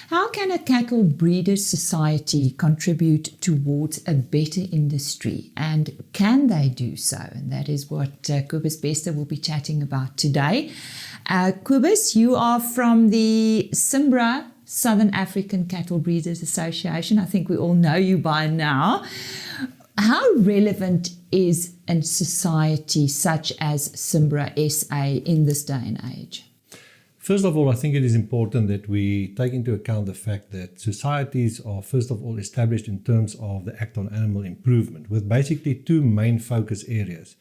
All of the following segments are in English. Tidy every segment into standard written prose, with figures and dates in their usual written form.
How can a cattle breeders society contribute towards a better industry, and can they do so? And that is what Kobus Bester will be chatting about today. Kobus, you are from the Simbra, Southern African Cattle Breeders Association. I think we all know you by now. How relevant is a society such as Simbra SA in this day and age? First of all, I think it is important that we take into account the fact that societies are first of all established in terms of the Act on Animal Improvement, with basically two main focus areas.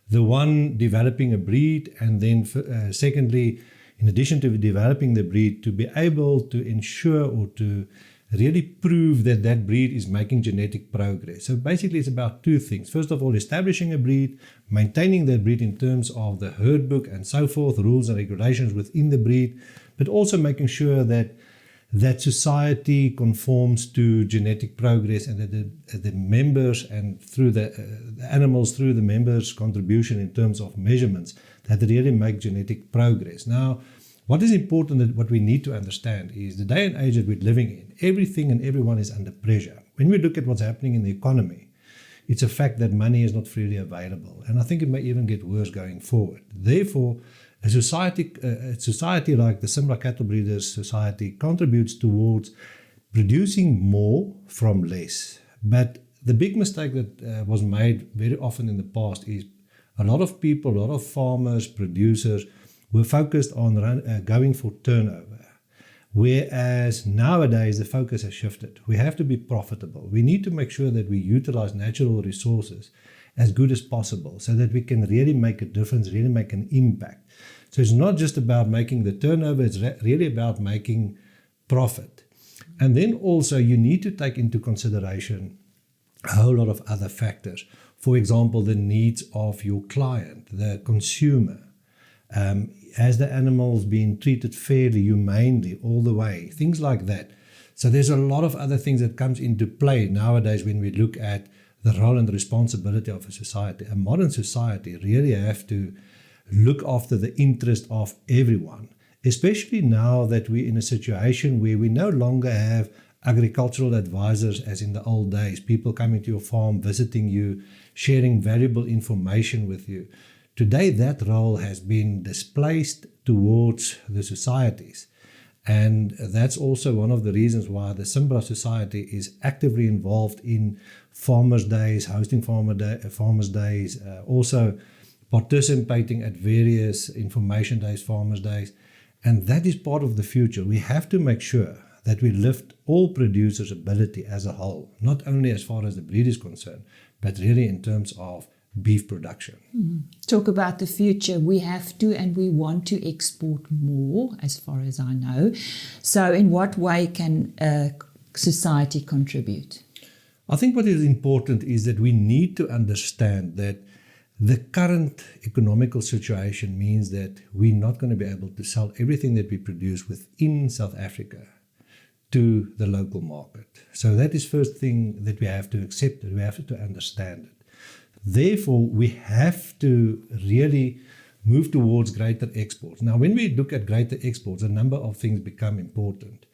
The one, developing a breed, and then secondly, in addition to developing the breed, to be able to ensure or to really prove that that breed is making genetic progress. So basically it's about two things. First of all, establishing a breed, maintaining that breed in terms of the herd book and so forth, rules and regulations within the breed, but also making sure that that society conforms to genetic progress, and that the members and through the animals, through the members' contribution in terms of measurements, that really make genetic progress. Now, what is important, that what we need to understand is the day and age that we're living in, everything and everyone is under pressure. When we look at what's happening in the economy, it's a fact that money is not freely available. And I think it may even get worse going forward. Therefore, a society like the Simbra Cattle Breeders Society contributes towards producing more from less. But the big mistake that was made very often in the past is a lot of people, a lot of farmers, producers, were focused on going for turnover, whereas nowadays the focus has shifted. We have to be profitable. We need to make sure that we utilize natural resources as good as possible so that we can really make a difference, really make an impact. So it's not just about making the turnover, it's really about making profit. And then also you need to take into consideration a whole lot of other factors. For example, the needs of your client, the consumer. Has the animals been treated fairly, humanely, all the way? Things like that. So there's a lot of other things that comes into play nowadays when we look at the role and the responsibility of a society. A modern society really have to look after the interest of everyone, especially now that we're in a situation where we no longer have agricultural advisors as in the old days, people coming to your farm, visiting you, sharing valuable information with you. Today, that role has been displaced towards the societies. And that's also one of the reasons why the Simbra Society is actively involved in Farmers' Days, hosting Farmers' Days, also participating at various Information Days, Farmers' Days. And that is part of the future. We have to make sure that we lift all producers' ability as a whole, not only as far as the breed is concerned, but really in terms of beef production. Talk about the future. We have to and we want to export more, as far as I know. So in what way can society contribute? I think what is important is that we need to understand that the current economical situation means that we're not going to be able to sell everything that we produce within South Africa to the local market. So that is first thing that we have to accept, that we have to understand it. Therefore, we have to really move towards greater exports. Now, when we look at greater exports, a number of things become important.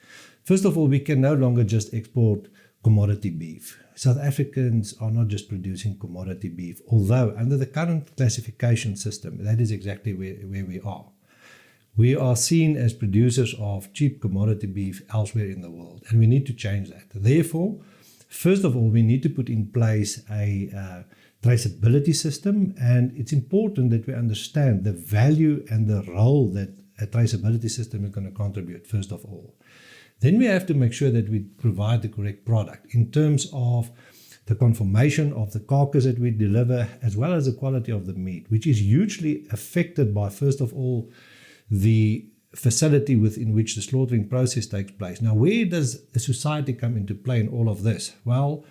First of all, we can no longer just export commodity beef. South Africans are not just producing commodity beef, although under the current classification system, that is exactly where we are. We are seen as producers of cheap commodity beef elsewhere in the world, and we need to change that. Therefore, first of all, we need to put in place a traceability system, and it's important that we understand the value and the role that a traceability system is going to contribute, first of all. Then we have to make sure that we provide the correct product in terms of the conformation of the carcass that we deliver, as well as the quality of the meat, which is hugely affected by, first of all, the facility within which the slaughtering process takes place. Now, where does a society come into play in all of this? Well,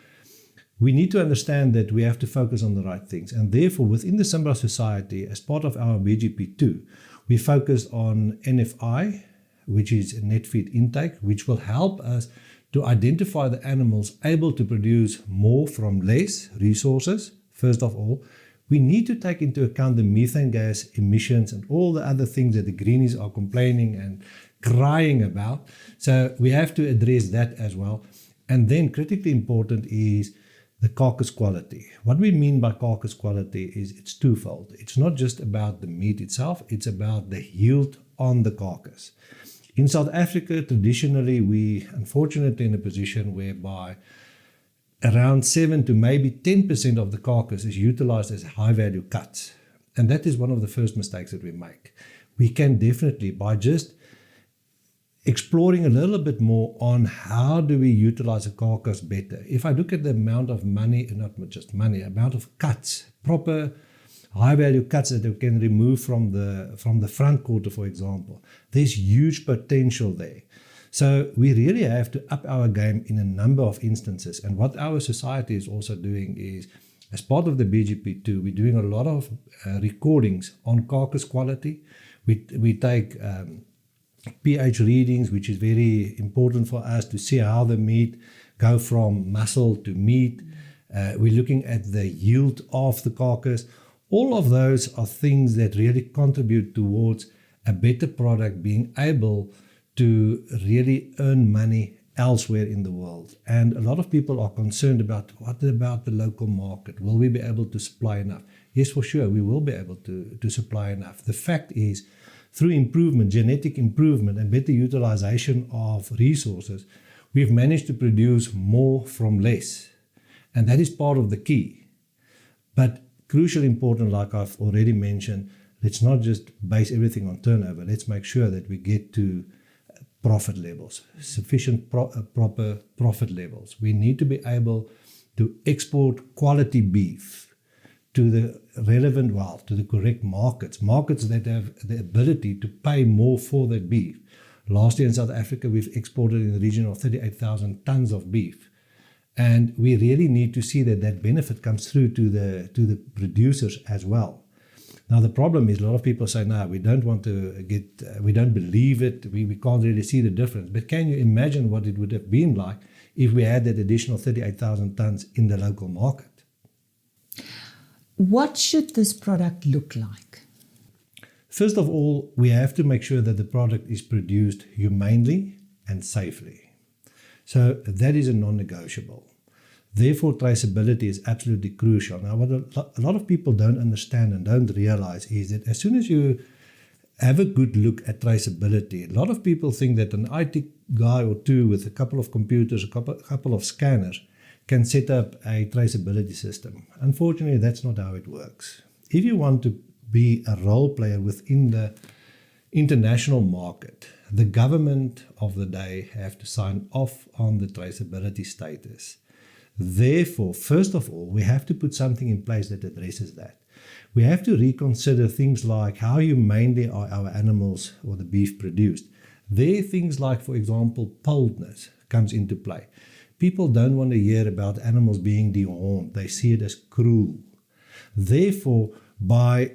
we need to understand that we have to focus on the right things. And therefore, within the Simbra Society, as part of our BGP2, we focus on NFI, which is net feed intake, which will help us to identify the animals able to produce more from less resources, first of all, we need to take into account the methane gas emissions and all the other things that the greenies are complaining and crying about. So we have to address that as well. And then critically important is the carcass quality. What we mean by carcass quality is it's twofold. It's not just about the meat itself, it's about the yield on the carcass. In South Africa, traditionally, we unfortunately in a position whereby around 7 to maybe 10% of the carcass is utilized as high-value cuts. And that is one of the first mistakes that we make. We can definitely, by just exploring a little bit more on how do we utilize a carcass better. If I look at the amount of money, not just money, amount of cuts, proper high-value cuts that we can remove from the front quarter, for example, there's huge potential there. So we really have to up our game in a number of instances. And what our society is also doing is, as part of the BGP2, we're doing a lot of recordings on carcass quality. We take pH readings, which is very important for us to see how the meat go from muscle to meat. We're looking at the yield of the carcass. All of those are things that really contribute towards a better product being able to really earn money elsewhere in the world. And a lot of people are concerned about, what about the local market? Will we be able to supply enough? Yes, for sure, we will be able to supply enough. The fact is, through improvement, genetic improvement, and better utilization of resources, we've managed to produce more from less. And that is part of the key. But crucially important, like I've already mentioned, let's not just base everything on turnover. Let's make sure that we get to profit levels, sufficient proper profit levels. We need to be able to export quality beef to the relevant, to the correct markets that have the ability to pay more for that beef. Last year in South Africa, we've exported in the region of 38,000 tons of beef. And we really need to see that benefit comes through to the producers as well. Now, the problem is a lot of people say, no, we don't want to we don't believe it, we can't really see the difference. But can you imagine what it would have been like if we had that additional 38,000 tons in the local market? What should this product look like? First of all, we have to make sure that the product is produced humanely and safely. So that is a non-negotiable. Therefore, traceability is absolutely crucial. Now, what a lot of people don't understand and don't realize is that as soon as you have a good look at traceability, a lot of people think that an IT guy or two with a couple of computers, a couple of scanners, can set up a traceability system. Unfortunately, that's not how it works. If you want to be a role player within the international market, the government of the day have to sign off on the traceability status. Therefore, first of all, we have to put something in place that addresses that. We have to reconsider things like how humanely are our animals or the beef produced. There are things like, for example, pollness comes into play. People don't want to hear about animals being dehorned. They see it as cruel. Therefore, by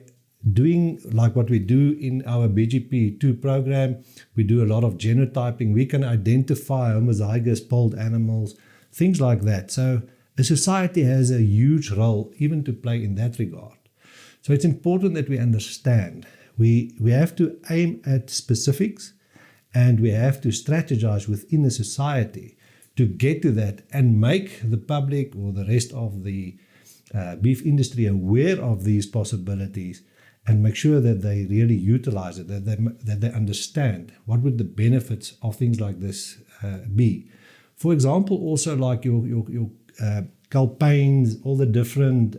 doing like what we do in our BGP2 program, we do a lot of genotyping. We can identify homozygous polled animals, things like that. So a society has a huge role even to play in that regard. So it's important that we understand. We have to aim at specifics, and we have to strategize within the society to get to that and make the public or the rest of the beef industry aware of these possibilities and make sure that they really utilize it, that they understand what would the benefits of things like this be. For example, also like your calpains, all the different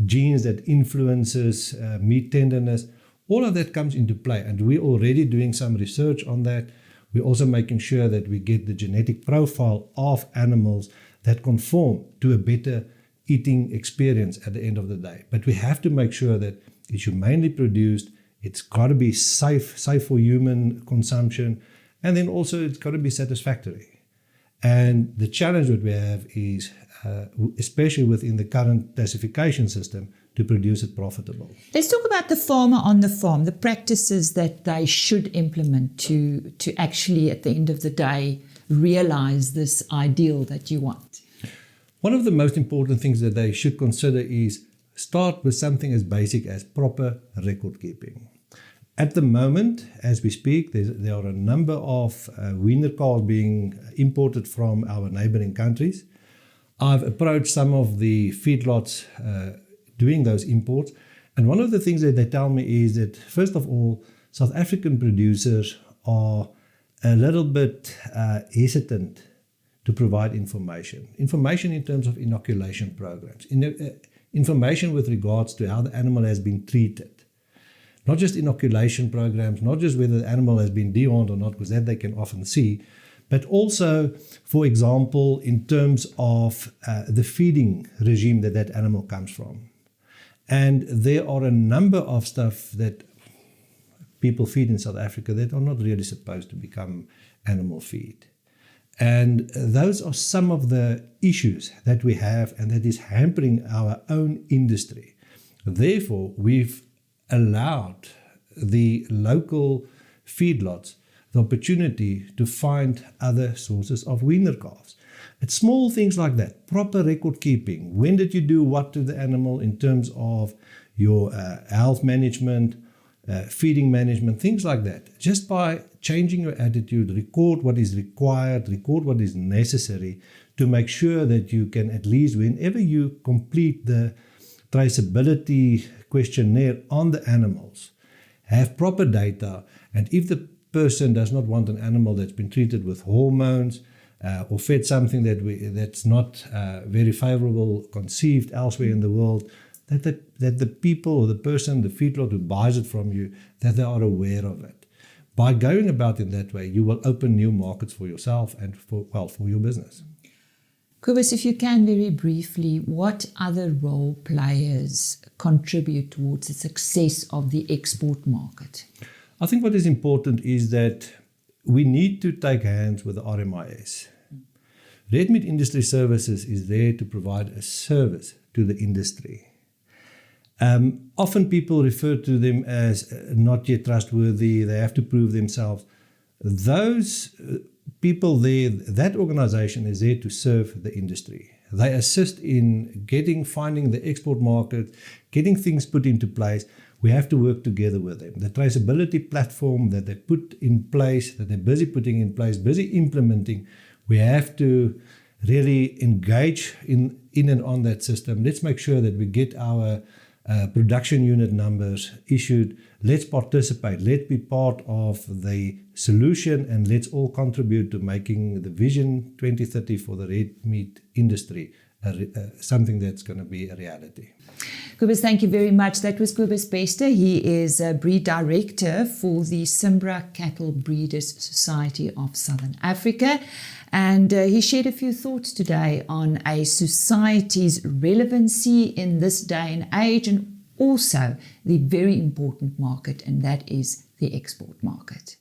genes that influences meat tenderness, all of that comes into play. And we're already doing some research on that. We're also making sure that we get the genetic profile of animals that conform to a better eating experience at the end of the day. But we have to make sure that it's humanely produced, it's got to be safe for human consumption, and then also it's got to be satisfactory. And the challenge that we have is, especially within the current classification system, to produce it profitable. Let's talk about the farmer on the farm, the practices that they should implement to actually, at the end of the day, realize this ideal that you want. One of the most important things that they should consider is start with something as basic as proper record keeping. At the moment, as we speak, there are a number of weaner calves being imported from our neighboring countries. I've approached some of the feedlots doing those imports, and one of the things that they tell me is that, first of all, South African producers are a little bit hesitant to provide information. Information in terms of inoculation programs, information with regards to how the animal has been treated. Not just inoculation programs, not just whether the animal has been dehorned or not, because that they can often see, but also, for example, in terms of the feeding regime that animal comes from. And there are a number of stuff that people feed in South Africa that are not really supposed to become animal feed. And those are some of the issues that we have and that is hampering our own industry. Therefore, we've allowed the local feedlots the opportunity to find other sources of weaner calves. It's small things like that, proper record keeping. When did you do what to the animal in terms of your health management, feeding management, things like that. Just by changing your attitude, record what is required, record what is necessary to make sure that you can at least, whenever you complete the traceability questionnaire on the animals, have proper data. And if the person does not want an animal that's been treated with hormones or fed something that's not very favorable, conceived elsewhere in the world, that the people or the person, the feedlot who buys it from you, that they are aware of it. By going about in that way, you will open new markets for yourself and for your business. Kobus, if you can very briefly, what other role players contribute towards the success of the export market? I think what is important is that we need to take hands with the RMIS. Red Meat Industry Services is there to provide a service to the industry. Often people refer to them as not yet trustworthy, they have to prove themselves. Those people there, that organization is there to serve the industry. They assist in finding the export market, getting things put into place. We have to work together with them. The traceability platform that they put in place, that they're busy putting in place, busy implementing, we have to really engage in and on that system. Let's make sure that we get our production unit numbers issued. Let's participate. Let's be part of the solution, and let's all contribute to making the Vision 2030 for the red meat industry something that's going to be a reality. Kobus, thank you very much. That was Kobus Bester. He is a breed director for the Simbra Cattle Breeders Society of Southern Africa. And he shared a few thoughts today on a society's relevancy in this day and age, and also the very important market, and that is the export market.